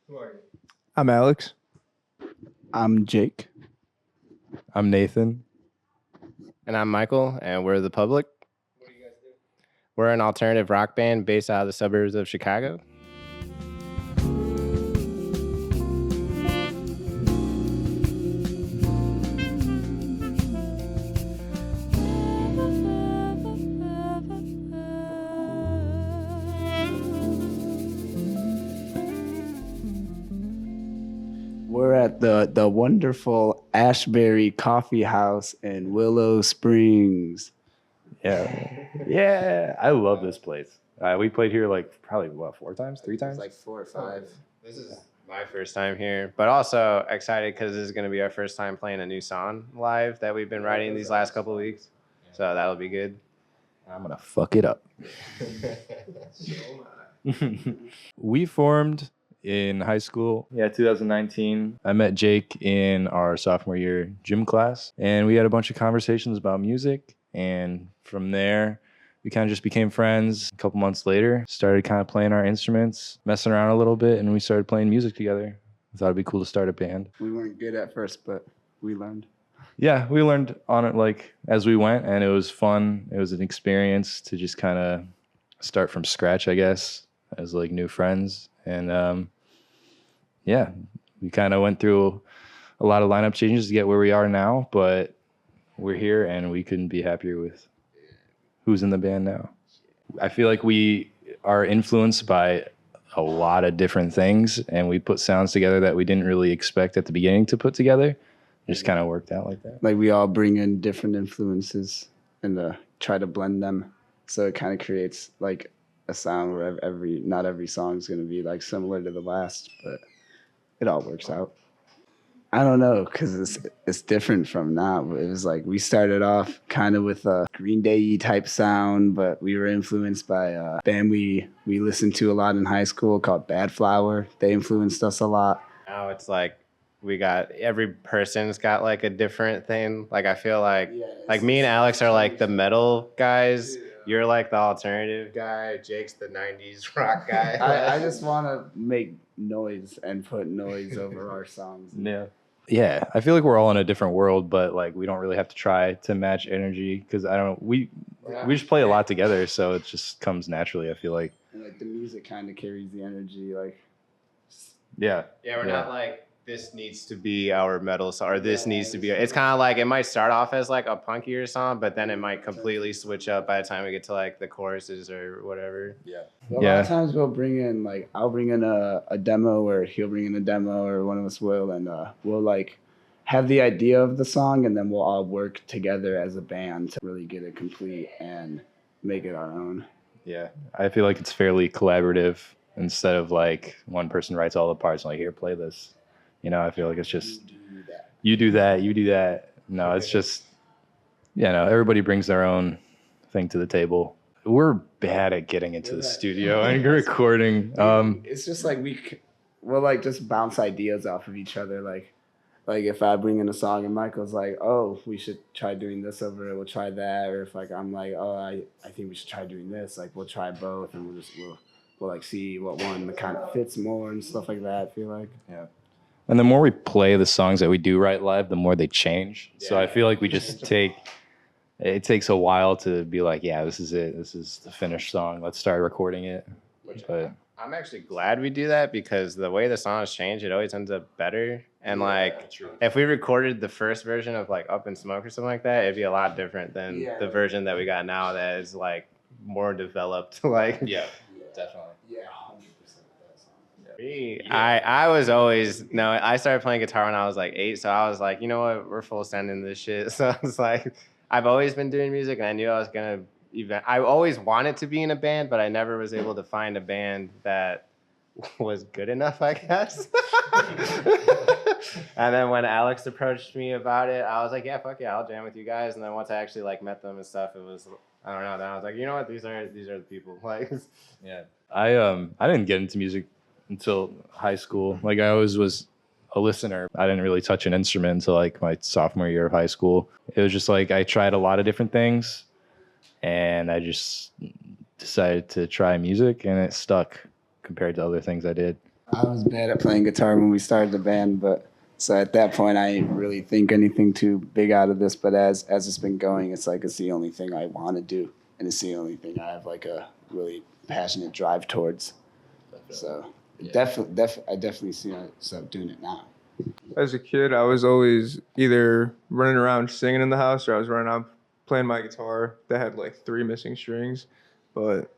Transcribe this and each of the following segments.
Who are you? I'm Alex. I'm Jake. I'm Nathan. And I'm Michael, and we're the Public. What do you guys do? We're an alternative rock band based out of the suburbs of Chicago. We're at the wonderful Ashbury Coffee House in Willow Springs. Yeah. I love this place. We played here like probably, 4 times? 3 times? Like 4 or 5. This is my first time here, but also excited because this is going to be our first time playing a new song live that we've been writing these last couple of weeks. So that'll be good. I'm going to fuck it up. We formed in high school. 2019. I met Jake in our sophomore year gym class, and we had a bunch of conversations about music. And from there, we kind of just became friends. A couple months later, started kind of playing our instruments, messing around a little bit, and we started playing music together. I thought it'd be cool to start a band. We weren't good at first, but we learned. Yeah, we learned on it like as we went, and it was fun. It was an experience to just kind of start from scratch, I guess, as like new friends. And we kind of went through a lot of lineup changes to get where we are now, but we're here and we couldn't be happier with who's in the band now. I feel like we are influenced by a lot of different things, and we put sounds together that we didn't really expect at the beginning to put together. It just kind of worked out like that. Like we all bring in different influences and try to blend them, so it kind of creates like a sound where not every song is going to be like similar to the last, but it all works out. I don't know, because it's different from now. It was like we started off kind of with a Green Day type sound, but we were influenced by a band we listened to a lot in high school called Bad Flower. They influenced us a lot. Now it's like every person's got like a different thing. Like I feel like me and Alex are like the metal guys. You're like the alternative guy. Jake's the 90s rock guy. I just want to make noise and put noise over our songs. Yeah, I feel like we're all in a different world, but like we don't really have to try to match energy because we just play a lot together, so it just comes naturally. I feel like. And like the music kind of carries the energy, like. Yeah. Yeah, we're not like this needs to be our metal song or this needs to be. It's kind of like it might start off as like a punkier song, but then it might completely switch up by the time we get to like the choruses or whatever. A lot of times we'll bring in like I'll bring in a demo, or he'll bring in a demo, or one of us will, and we'll like have the idea of the song, and then we'll all work together as a band to really get it complete and make it our own. Yeah, I feel like it's fairly collaborative instead of like one person writes all the parts and like, here, play this. I feel like it's just you do that. No, it's just everybody brings their own thing to the table. We're bad at getting into the studio and recording. It's just like we'll like just bounce ideas off of each other. Like if I bring in a song and Michael's like, oh, we should try doing this over it, we'll try that. Or if like I'm like, oh, I think we should try doing this. Like we'll try both, and we'll like see what one kind of fits more and stuff like that. I feel like. Yeah. And the more we play the songs that we do write live, the more they change. Yeah. So I feel like we just it takes a while to be like, yeah, this is it. This is the finished song. Let's start recording it. But I'm actually glad we do that because the way the songs change, it always ends up better. And if we recorded the first version of like Up in Smoke or something like that, it'd be a lot different than the version that we got now that is like more developed. Definitely. Yeah. I was always I started playing guitar when I was like 8, so I was like, you know what, we're full sending this shit. So it's like I've always been doing music, and I knew I was gonna I always wanted to be in a band, but I never was able to find a band that was good enough, I guess. And then when Alex approached me about it, I was like, yeah, fuck yeah, I'll jam with you guys. And then once I actually like met them and stuff, it was I don't know. Then I was like, you know what, these are the people. Like, yeah, I didn't get into music until high school. Like I always was a listener. I didn't really touch an instrument until like my sophomore year of high school. It was just like I tried a lot of different things, and I just decided to try music, and it stuck compared to other things I did. I was bad at playing guitar when we started the band, but so at that point I didn't really think anything too big out of this. But as it's been going, it's like it's the only thing I want to do, and it's the only thing I have like a really passionate drive towards. So I definitely see myself doing it now. As a kid, I was always either running around singing in the house or I was running around playing my guitar that had like 3 missing strings, but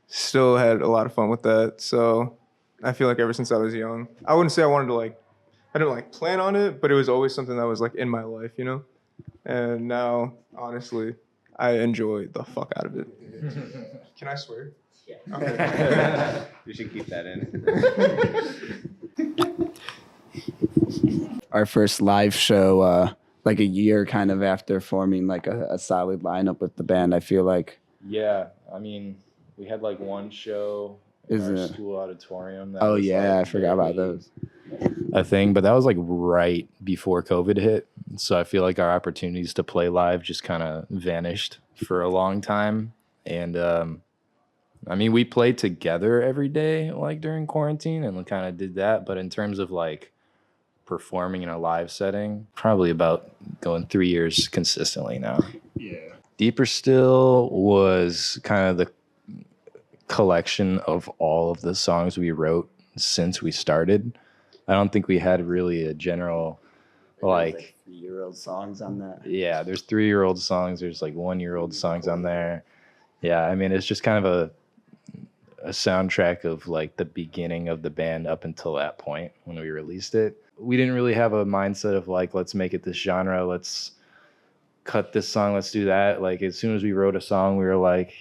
still had a lot of fun with that. So I feel like ever since I was young, I wouldn't say I wanted to like, I didn't like plan on it, but it was always something that was like in my life, you know? And now, honestly, I enjoy the fuck out of it. Can I swear? Yeah. Okay. You should keep that in. Our first live show, like a year kind of after forming like a solid lineup with the band, I feel like. Yeah, I mean, we had like one show in our school auditorium. That Oh was, yeah, like, I forgot about those. a thing, but that was like right before COVID hit. So I feel like our opportunities to play live just kind of vanished for a long time. And I mean, we played together every day, like during quarantine, and we kind of did that. But in terms of like performing in a live setting, probably about going 3 years consistently now. Yeah. Deeper Still was kind of the collection of all of the songs we wrote since we started. I don't think we had really a general like 3-year-old songs on that. Yeah, there's 3-year-old songs, there's like 1-year-old songs on there. Yeah, I mean it's just kind of a soundtrack of like the beginning of the band up until that point when we released it. We didn't really have a mindset of like, let's make it this genre, let's cut this song, let's do that. Like as soon as we wrote a song, we were like,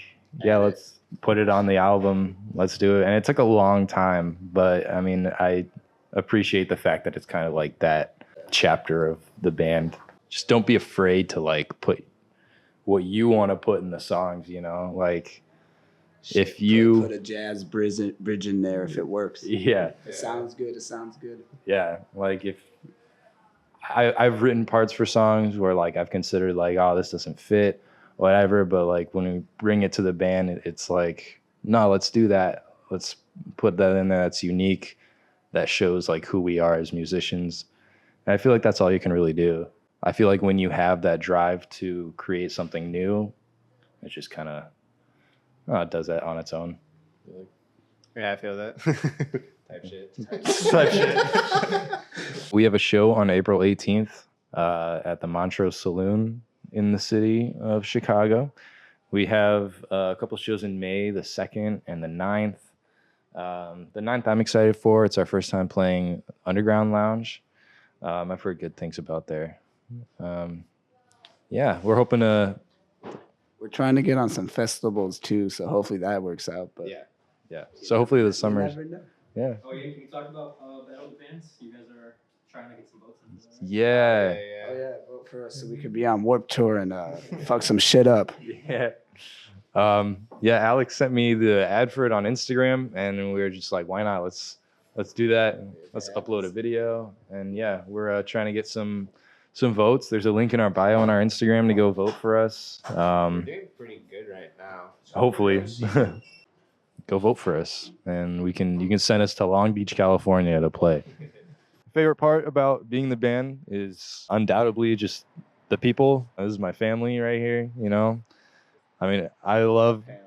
yeah, let's put it on the album, let's do it. And it took a long time, but I mean, I appreciate the fact that it's kind of like that chapter of the band. Just don't be afraid to like put what you want to put in the songs, you know, like if you put a jazz bridge in there, if it works. Yeah. It sounds good. It sounds good. Yeah. Like if I've written parts for songs where like I've considered like, oh, this doesn't fit, whatever. But like when we bring it to the band, it's like, no, let's do that. Let's put that in there. That's unique. That shows like who we are as musicians. And I feel like that's all you can really do. I feel like when you have that drive to create something new, it just kind of it does that on its own. Yeah, I feel that. Type shit. Type shit. We have a show on April 18th at the Montrose Saloon in the city of Chicago. We have a couple shows in May, the 2nd and the 9th. The 9th I'm excited for. It's our first time playing Underground Lounge. I've heard good things about there. Yeah, we're hoping to... We're trying to get on some festivals too, so hopefully that works out. But yeah. So hopefully the summer. Yeah. Oh, yeah, can you talk about Battle of the Bands? You guys are trying to get some votes into that. Yeah. Oh yeah, vote for us so we could be on Warped Tour and fuck some shit up. Yeah. Yeah, Alex sent me the ad for it on Instagram, and we were just like, why not? Let's do that. Let's upload a video. And yeah, we're trying to get some votes. There's a link in our bio on our Instagram to go vote for us. We're doing pretty good right now. Hopefully. Go vote for us, and you can send us to Long Beach, California to play. Favorite part about being the band is undoubtedly just the people. This is my family right here, you know. I mean,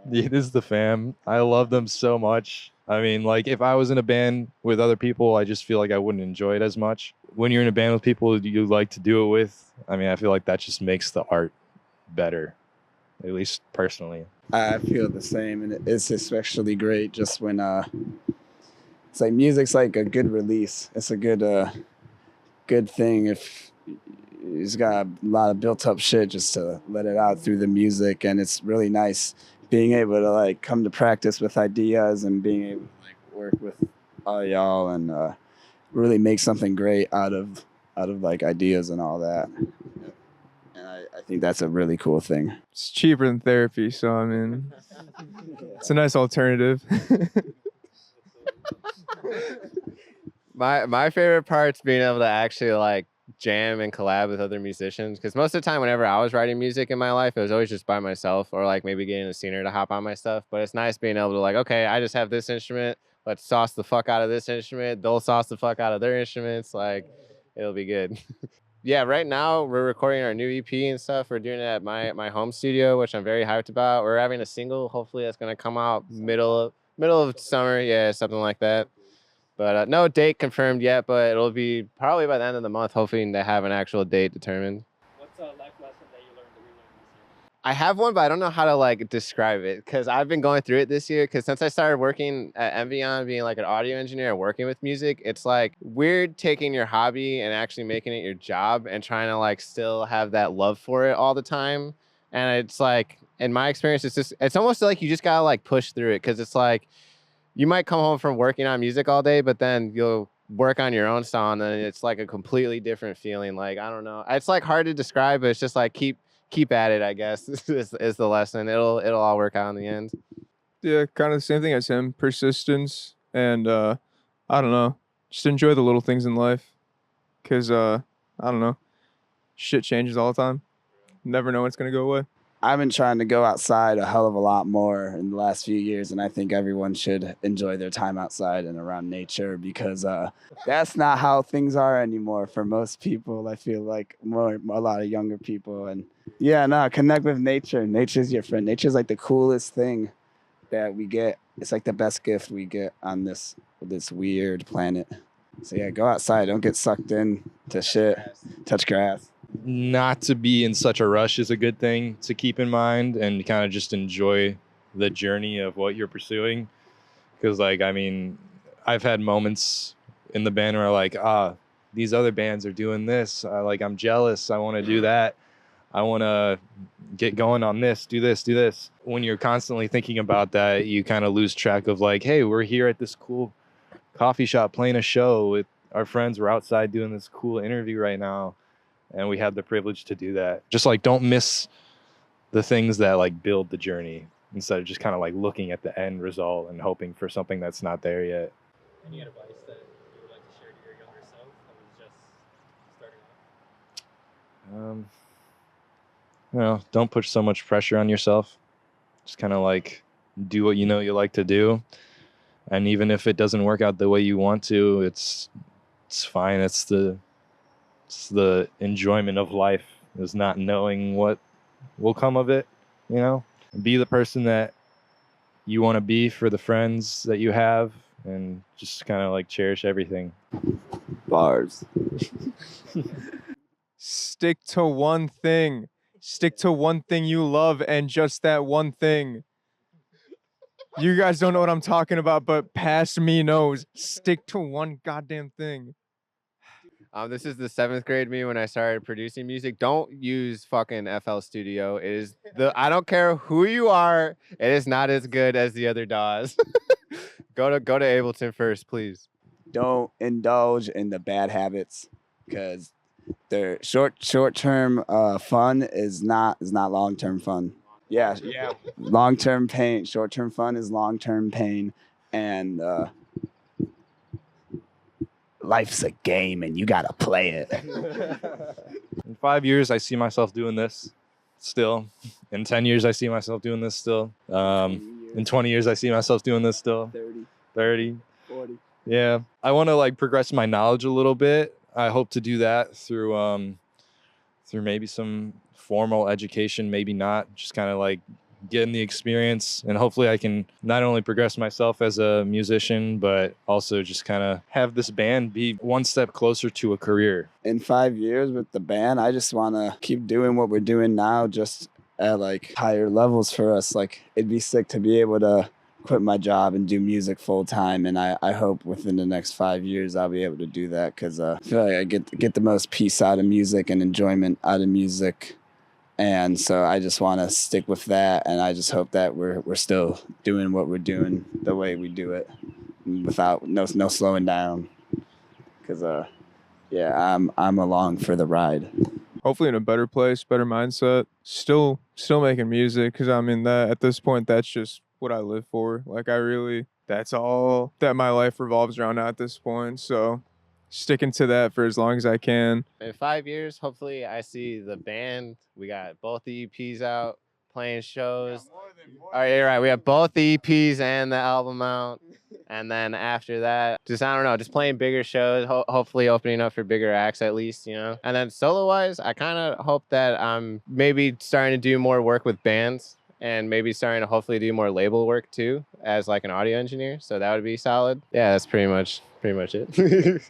this is the fam. I love them so much. I mean, like if I was in a band with other people, I just feel like I wouldn't enjoy it as much. When you're in a band with people you like to do it with, I mean, I feel like that just makes the art better, at least personally. I feel the same, and it's especially great just when it's like music's like a good release. It's a good thing if it's got a lot of built up shit just to let it out through the music, and it's really nice being able to like come to practice with ideas and being able to like work with all y'all and really make something great out of like ideas and all that. And I think that's a really cool thing. It's cheaper than therapy, so I mean, it's a nice alternative. My favorite part's being able to actually like jam and collab with other musicians, because most of the time whenever I was writing music in my life, it was always just by myself or like maybe getting a singer to hop on my stuff. But it's nice being able to like, okay, I just have this instrument, let's sauce the fuck out of this instrument. They'll sauce the fuck out of their instruments. Like, it'll be good. Yeah, right now we're recording our new EP and stuff. We're doing it at my home studio, which I'm very hyped about. We're having a single, hopefully that's gonna come out middle of summer, yeah, something like that. But no date confirmed yet, but it'll be probably by the end of the month, hoping to have an actual date determined. What's a life lesson that you learned this year? I have one, but I don't know how to like describe it because I've been going through it this year. Because since I started working at Envion, being like an audio engineer, working with music, it's like weird taking your hobby and actually making it your job and trying to like still have that love for it all the time. And it's like, in my experience, it's almost like you just gotta like push through it because it's like you might come home from working on music all day, but then you'll work on your own song and it's like a completely different feeling. Like, I don't know. It's like hard to describe, but it's just like keep at it, I guess, is the lesson. It'll all work out in the end. Yeah, kind of the same thing as him. Persistence and I don't know. Just enjoy the little things in life. Cause I don't know. Shit changes all the time. Never know when it's gonna go away. I've been trying to go outside a hell of a lot more in the last few years, and I think everyone should enjoy their time outside and around nature because that's not how things are anymore for most people. I feel like a lot of younger people, and yeah, no, connect with nature. Nature's your friend. Nature's like the coolest thing that we get. It's like the best gift we get on this weird planet. So yeah, go outside. Don't get sucked in to shit. Touch grass. Not to be in such a rush is a good thing to keep in mind, and kind of just enjoy the journey of what you're pursuing. Because like, I mean, I've had moments in the band where like, these other bands are doing this. I'm jealous. I want to do that. I want to get going on this, do this, do this. When you're constantly thinking about that, you kind of lose track of like, hey, we're here at this cool coffee shop playing a show with our friends. We're outside doing this cool interview right now. And we had the privilege to do that. Just like, don't miss the things that like build the journey instead of just kind of like looking at the end result and hoping for something that's not there yet. Any advice that you would like to share to your younger self that was just starting out? Don't put so much pressure on yourself. Just kind of like do what you know you like to do. And even if it doesn't work out the way you want to, it's fine. It's the enjoyment of life, is not knowing what will come of it, you know? Be the person that you want to be for the friends that you have, and just kind of like cherish everything. Bars. Stick to one thing. Stick to one thing you love and just that one thing. You guys don't know what I'm talking about, but past me knows. Stick to one goddamn thing. This is the 7th grade me when I started producing music. Don't use fucking FL Studio. It is I don't care who you are. It is not as good as the other DAWs. Go to Ableton first, please. Don't indulge in the bad habits because their short-term fun is not long-term fun. Yeah. Long-term pain. Short-term fun is long-term pain, and life's a game and you gotta play it. In 5 years, I see myself doing this still. In 10 years, I see myself doing this still. In 20 years, I see myself doing this still. 30. 40. Yeah. I want to like progress my knowledge a little bit. I hope to do that through maybe some formal education, maybe not. Just kind of like getting the experience, and hopefully I can not only progress myself as a musician, but also just kind of have this band be one step closer to a career. In 5 years with the band, I just want to keep doing what we're doing now, just at like higher levels for us. Like, it'd be sick to be able to quit my job and do music full time, and I hope within the next 5 years I'll be able to do that, because I feel like I get the most peace out of music and enjoyment out of music. And so I just want to stick with that, and I just hope that we're still doing what we're doing the way we do it, without no slowing down. Because I'm along for the ride. Hopefully in a better place, better mindset. Still making music, because I mean that at this point that's just what I live for. Like, that's all that my life revolves around at this point. So sticking to that for as long as I can. In 5 years, hopefully I see the band. We got both the EPs out, playing shows. All right, you're right. We have both the EPs and the album out. And then after that, just I don't know, just playing bigger shows, hopefully opening up for bigger acts at least, you know. And then solo wise, I kind of hope that I'm maybe starting to do more work with bands and maybe starting to hopefully do more label work too as like an audio engineer. So that would be solid. Yeah, that's pretty much it.